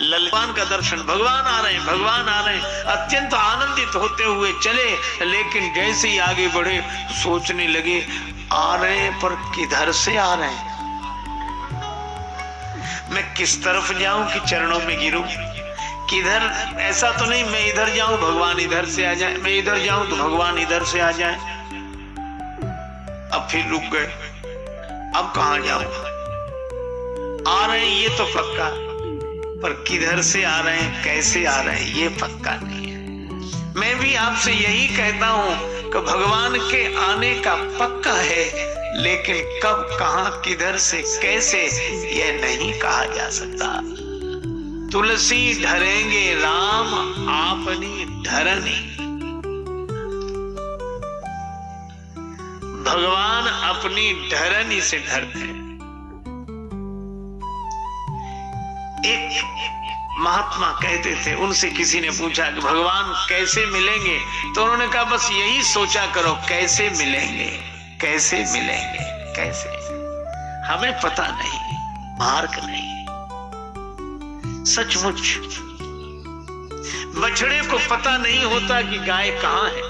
भगवान का दर्शन, भगवान आ रहे हैं, भगवान आ रहे हैं, अत्यंत आनंदित होते हुए चले। लेकिन जैसे ही आगे बढ़े सोचने लगे, आ रहे हैं पर किधर से आ रहे हैं, मैं किस तरफ जाऊं कि चरणों में गिरूं, किधर, ऐसा तो नहीं मैं इधर जाऊं भगवान इधर से आ जाए, मैं इधर जाऊं तो भगवान इधर से आ जाए। अब फिर रुक गए, अब कहां जाऊं, आ रहे हैं ये तो पक्का, पर किधर से आ रहे हैं, कैसे आ रहे हैं, ये पक्का नहीं है। मैं भी आपसे यही कहता हूं कि भगवान के आने का पक्का है, लेकिन कब, कहां, किधर से, कैसे, यह नहीं कहा जा सकता। तुलसी ढरेंगे राम आपनी ढरनी, भगवान अपनी ढरनी से ढरते हैं। एक महात्मा कहते थे, उनसे किसी ने पूछा कि भगवान कैसे मिलेंगे, तो उन्होंने कहा बस यही सोचा करो, कैसे मिलेंगे, कैसे मिलेंगे, कैसे, हमें पता नहीं, मार्ग नहीं। सचमुच बछड़े को पता नहीं होता कि गाय कहां है,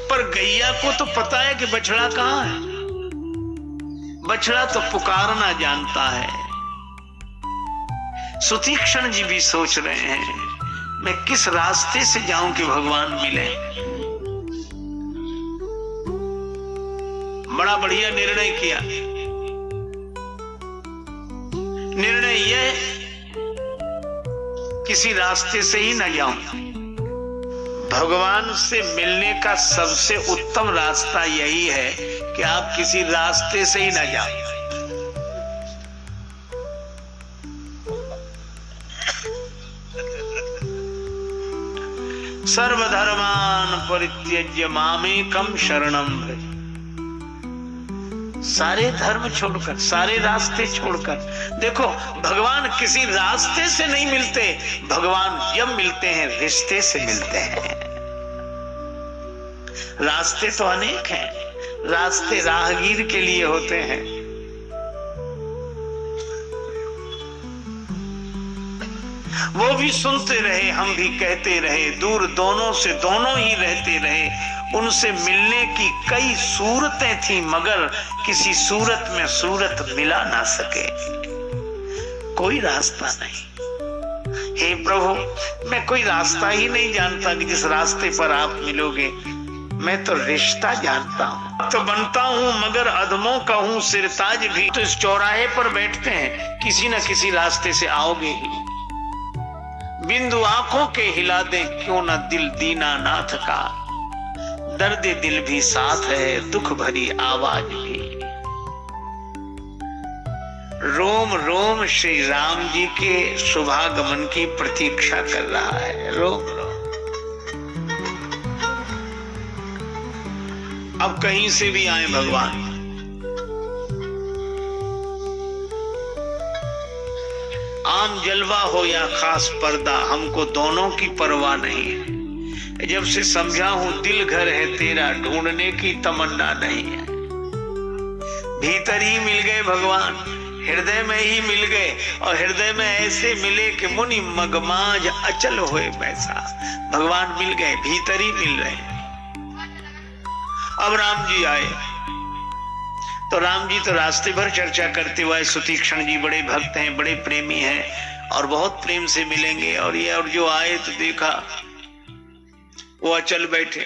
पर गैया को तो पता है कि बछड़ा कहां है। बछड़ा तो पुकारना जानता है। सुतीक्षण जी भी सोच रहे हैं, मैं किस रास्ते से जाऊं कि भगवान मिले। बड़ा बढ़िया निर्णय किया। निर्णय यह, किसी रास्ते से ही न जाऊं। भगवान से मिलने का सबसे उत्तम रास्ता यही है कि आप किसी रास्ते से ही न जाओ। सर्वधर्मान परित्यज्य मामेकम शरणम व्रज। सारे धर्म छोड़कर, सारे रास्ते छोड़कर, देखो भगवान किसी रास्ते से नहीं मिलते, भगवान जब मिलते हैं रिश्ते से मिलते हैं। रास्ते तो अनेक हैं, रास्ते राहगीर के लिए होते हैं। वो भी सुनते रहे, हम भी कहते रहे, दूर दोनों से दोनों ही रहते रहे। उनसे मिलने की कई सूरतें थी, मगर किसी सूरत में सूरत मिला ना सके। कोई रास्ता नहीं। हे प्रभु, मैं कोई रास्ता ही नहीं जानता कि जिस रास्ते पर आप मिलोगे। मैं तो रिश्ता जानता हूं, तो बनता हूं मगर अधमों का हूं सिरताज भी। तो इस चौराहे पर बैठते हैं, किसी न किसी रास्ते से आओगे ही। बिंदु आंखों के हिला दे क्यों न दिल दीना नाथ का, दर्द दिल भी साथ है, दुख भरी आवाज भी। रोम रोम श्री राम जी के शुभागमन की प्रतीक्षा कर रहा है, रोम रोम। अब कहीं से भी आए भगवान, आम जलवा हो या खास पर्दा, हमको दोनों की परवाह नहीं है। जब से समझा हूं दिल घर है तेरा, ढूंढने की तमन्ना नहीं है। भीतर ही मिल गए भगवान, हृदय में ही मिल गए, और हृदय में ऐसे मिले कि मुनि मगमाज अचल हुए वैसा। भगवान मिल गए, भीतर ही मिल रहे हैं। अब राम जी आए, तो राम जी तो रास्ते भर चर्चा करते हुए, सुतीक्षण जी बड़े भक्त हैं, बड़े प्रेमी हैं और बहुत प्रेम से मिलेंगे। और ये और जो आए तो देखा वो अचल बैठे।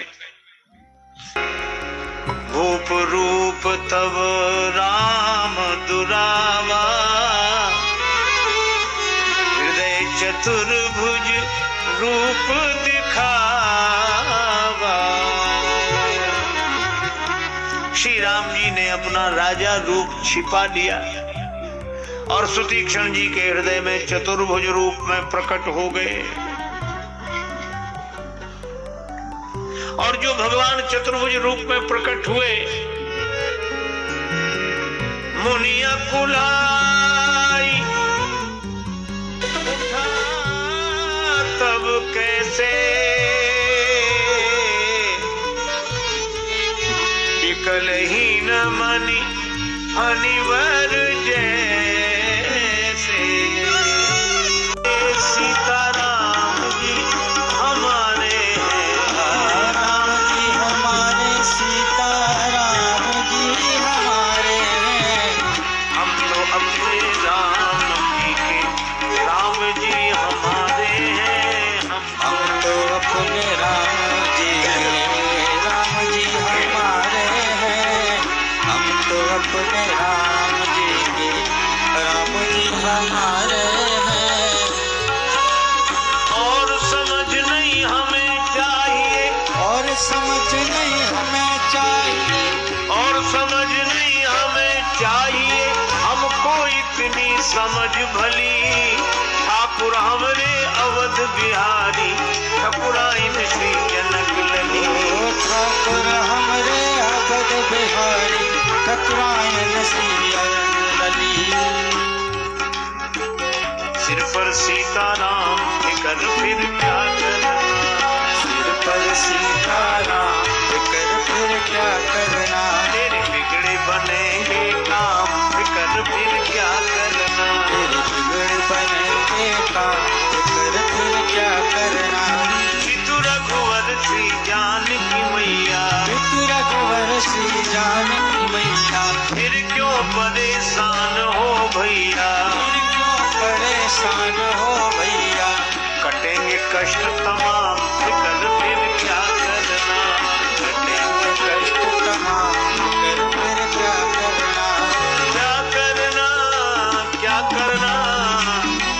भूप रूप तब राम दुरावा, हृदय चतुर्भुज रूप दिखावा। श्री राम जी ने अपना राजा रूप छिपा लिया और सुतीक्षण जी के हृदय में चतुर्भुज रूप में प्रकट हो गए। और जो भगवान चतुर्भुज रूप में प्रकट हुए, मुनिया कुलाई उठा तब कैसे, विकलहीन मनि हनिवर जैसे। सीताराम जी हमारे हैं, राम जी हमारे, सीताराम जी हमारे हैं। हम तो अपने राम जी के, राम जी हमारे हैं। हम तो अपने राम जी के, राम जी हमारे हैं। हम तो अपने राम जी के, राम जी हमारे हैं। और समझ नहीं हमें चाहिए, और समझ नहीं हमें चाहिए, और समझ नहीं हमें चाहिए, हमको इतनी समझ भली। ठाकुर हमरे अवध बिहारी, ठकुराइन श्री जनक लली। ओ ठाकुर हमरे अवध बिहारी, ठकुराइन श्री लली। सिर पर सीताराम फिकर फिर क्या करना, सिर पर सीताराम फिकर फिर क्या करना। तेरे बिगड़े बनेंगे काम, फिकर फिर क्या करना। तेरे बिगड़ बनेंगे काम, फिकर फिर क्या करना। पितु रघुवर श्री जानकी मैया, पितु रघुवर श्री जानकी मैया। फिर क्यों परेशान हो भैया, फिर क्यों परेशान हो भैया। कटेंगे कष्ट तमाम, फिकर फिर क्या करना। कटेंगे कष्ट तमाम, फिकर फिर क्या करना। क्या करना, क्या करना,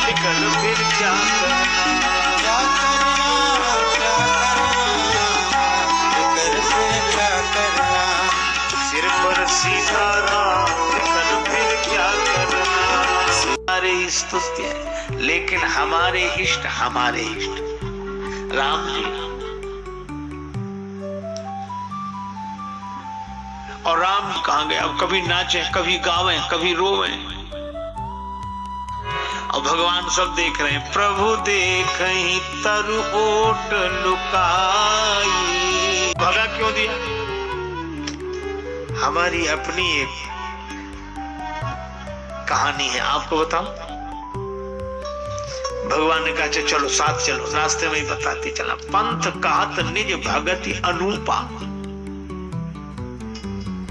फिकर फिर क्या करना। क्या करना, क्या करना, फिकर फिर क्या करना। सिर पर सीताराम फिकर फिर क्या करना। हमारे स्तुत्य है, लेकिन हमारे इष्ट, हमारे इष्ट राम जी। और राम जी कहाँ गए? अब कभी नाचे, कभी गावें, कभी रोवें, और भगवान सब देख रहे हैं। प्रभु देखहि तरु ओट लुकाई। भगा क्यों दिया? हमारी अपनी एक कहानी है, आपको बताऊं। भगवान ने कहा चलो साथ चलो, रास्ते में ही बताती चला। पंथ कहत निज भगति अनूपा।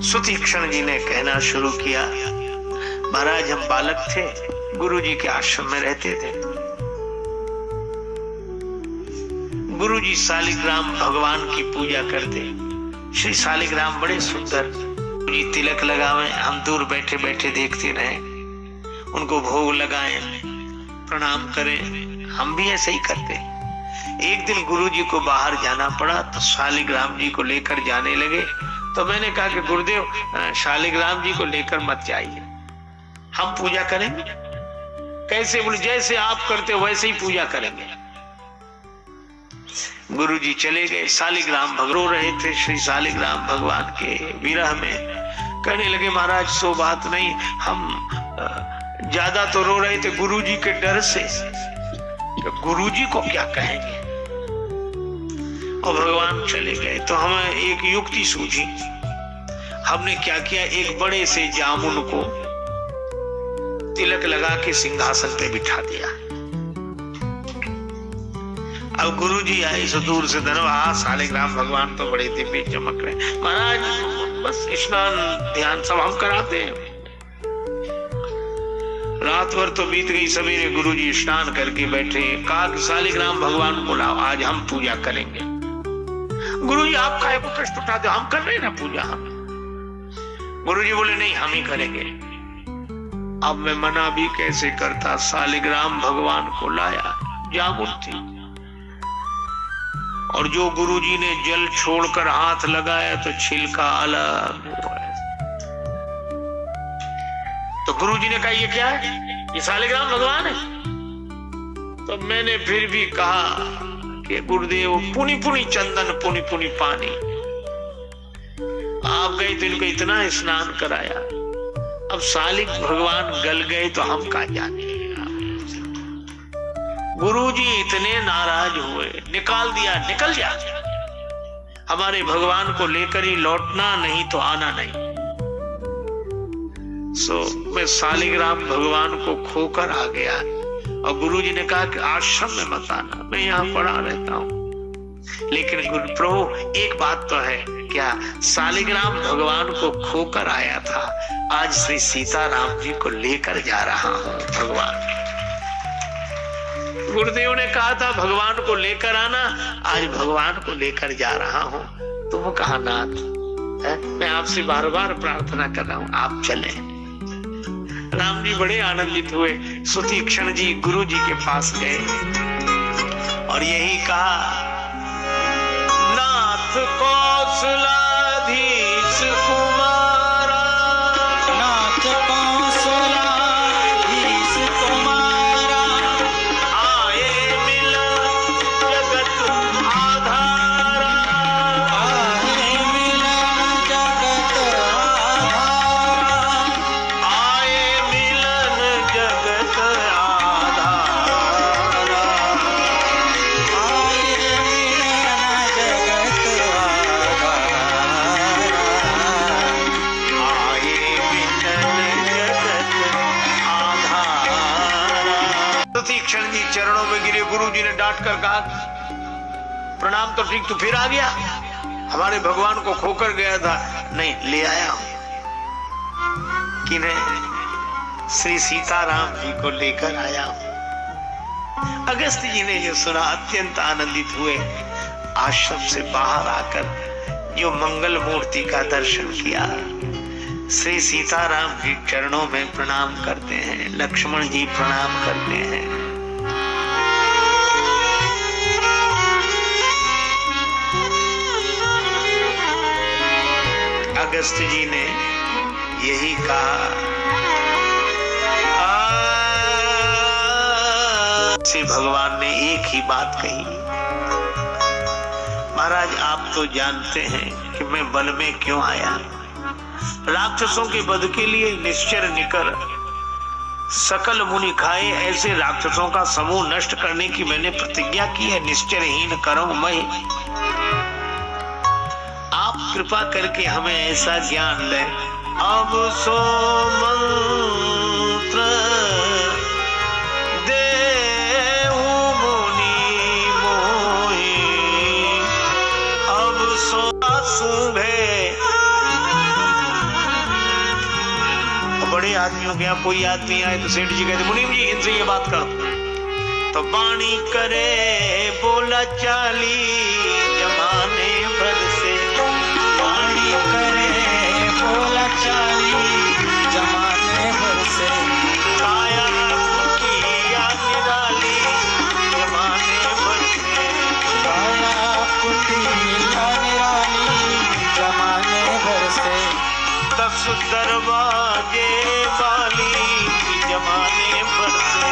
सुतीक्षण जी ने कहना शुरू किया, महाराज हम बालक थे, गुरु जी के आश्रम में रहते थे। गुरु जी शालिग्राम भगवान की पूजा करते। श्री शालिग्राम बड़े सुंदर, जी तिलक लगावे, हम दूर बैठे बैठे देखते रहे, उनको भोग लगाएं, प्रणाम करें, हम भी ऐसे ही करते। एक दिन गुरु जी को बाहर जाना पड़ा तो शालिग्राम जी को लेकर जाने लगे। तो मैंने कहा कि गुरुदेव शालिग्राम जी को लेकर मत जाइए, हम पूजा करेंगे। कैसे? बोले जैसे आप करते हो वैसे ही पूजा करेंगे। गुरु जी चले गए। शालिग्राम रो रहे थे श्री शालिग्राम भगवान के विरह में। कहने लगे महाराज सो बात नहीं, हम ज्यादा तो रो रहे थे गुरु जी के डर से, गुरु जी को क्या कहेंगे। और भगवान चले गए तो हमें एक युक्ति सूझी। हमने क्या किया, एक बड़े से जामुन को तिलक लगा के सिंहासन पे बिठा दिया। अब गुरुजी आए सो दूर से धन्यवाद, शालिग्राम भगवान तो बड़े दिव्य चमक रहे। महाराज बस स्नान ध्यान सब हम कराते हैं। रात भर तो बीत गई, सवेरे गुरुजी स्नान करके बैठे। कहा कि शालिग्राम भगवान को लाओ, आज हम पूजा करेंगे। गुरुजी आप काहे को कष्ट उठाते हो, हम कर रहे हैं ना पूजा। हम गुरुजी बोले नहीं हम ही करेंगे। अब मैं मना भी कैसे करता। शालिग्राम भगवान को लाया, जामुन थी, और जो गुरुजी ने जल छोड़कर हाथ लगाया तो छिलका अलग हुआ। तो गुरुजी ने कहा ये क्या है, ये शालिग्राम भगवान है। तो मैंने फिर भी कहा कि गुरुदेव पुनी पुनी चंदन पुनी पुनी पानी, आप गए तो इनको इतना स्नान कराया, अब शालिग भगवान गल गए तो हम कहा जाने। गुरुजी इतने नाराज हुए, निकाल दिया, निकल जा, हमारे भगवान को लेकर ही लौटना, नहीं तो आना नहीं। सो मैं शालिग्राम भगवान को खोकर आ गया और गुरुजी ने कहा कि आश्रम में मत आना, मैं यहाँ पड़ा रहता हूँ। लेकिन गुरु प्रभु एक बात तो है, क्या शालिग्राम भगवान को खोकर आया था, आज श्री सीताराम जी को लेकर जा रहा हूँ भगवान। गुरुदेव ने कहा था भगवान को लेकर आना, आज भगवान को लेकर जा रहा हूँ। तुम कहा नाथ, मैं आपसे बार बार प्रार्थना कर रहा हूँ, आप चले। राम जी बड़े आनंदित हुए। सुतीक्षण जी गुरु जी के पास गए और यही कहा, नाथ कौशलाधीश कुमारा, नाथ कौशलाधीश कुमारा, आए मिला जगत आधारा, आए मिलन जगत आधारा, आए मिलन जगत आधारा, आए मिलन जगत आधारा, आए मिलन जगत आधारा। सुतीक्षण जी चरणों में गिरे। गुरु जी ने डांट कर कहा, प्रणाम तो ठीक, तू फिर आ गया, हमारे भगवान को खोकर गया था। नहीं, ले आया हूं। किन्हें? श्री सीताराम जी को लेकर आया हूं। अगस्त जी ने जो सुना अत्यंत आनंदित हुए। आश्रम से बाहर आकर जो मंगल मूर्ति का दर्शन किया, श्री सीताराम जी चरणों में प्रणाम करते हैं, लक्ष्मण जी प्रणाम करते हैं। अगस्त जी ने यही कहा, श्री भगवान ने एक ही बात कही, महाराज आप तो जानते हैं कि मैं वन में क्यों आया। राक्षसों के वध के लिए निश्चर निकर सकल मुनि खाए ऐसे राक्षसों का समूह नष्ट करने की मैंने प्रतिज्ञा की है। निश्चरहीन करम मैं, आप कृपा करके हमें ऐसा ज्ञान दें। अब सो मंत्र देहु मुनि मोहि, अब सो शुभे। बड़े आदमियों के यहाँ कोई आदमी आए तो सेठ जी कहते, मुनीम जी इनसे ये बात करो। तो वाणी करे बोला चाली जमाने भर से, वाणी करे बोला चाली जमाने भर से, काया कुटिया निराली जमाने भर से, काया कुटिया निराली जमाने भर से, 10 दरवाजे वाली जमाने भर से,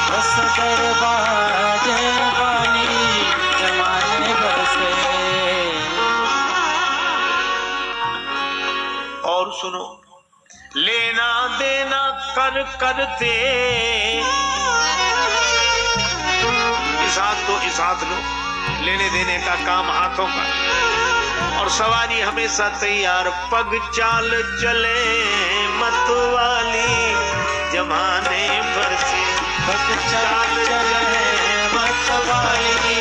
10 दरवाजे वाली जमाने भर से। और सुनो, लेना देना कर करते, इस हाथ लो, लेने देने का काम हाथों का, और सवारी हमेशा तैयार, पग चाल चले मतवाली जमाने भर से, पग चाल चले मतवाली